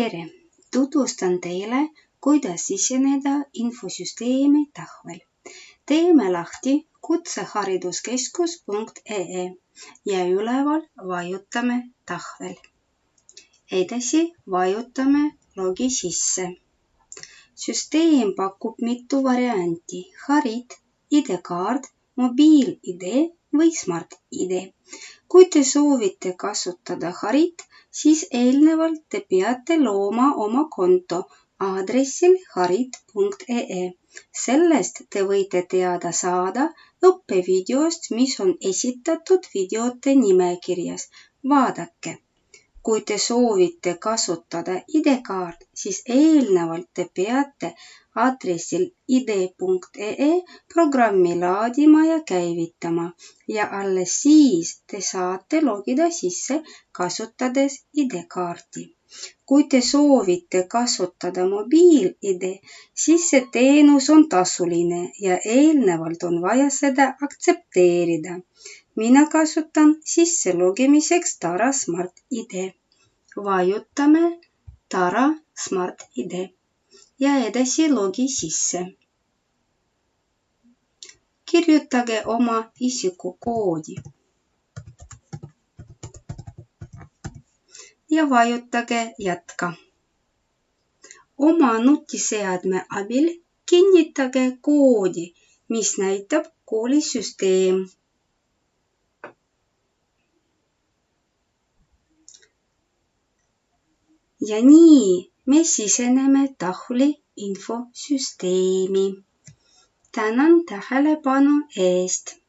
Tere! Tutvustan teile, kuidas siseneda infosüsteemi tahvel. Teeme lahti kutsehariduskeskus.ee ja üleval vajutame tahvel. Edasi vajutame logi sisse. Süsteem pakub mitu varianti: Harid, ID-kaart, mobiil-ID või Smart-ID. Kui te soovite kasutada Harid, siis eelnevalt te peate looma oma konto aadressil harid.ee. Sellest te võite teada saada õppevideost, mis on esitatud videote nimekirjas. Vaadake! Kui te soovite kasutada ID-kaart, siis eelnevalt te peate aadressil id.ee programmi laadima ja käivitama ja alles siis te saate logida sisse kasutades ID-kaarti. Kui te soovite kasutada mobiil-ID, siis see teenus on tasuline ja eelnevalt on vaja seda aktsepteerida. Mina kasutan sisse logimiseks Tara Smart-ID. Vajutame Tara Smart-ID ja edasi logi sisse. Kirjutage oma isikukoodi ja vajutage Jätka. Oma nutiseadme abil kinnitage koodi, mis näitab koolisüsteem. Ja nii me siseneme tahvli infosüsteemi. Tänan tähelepanu eest!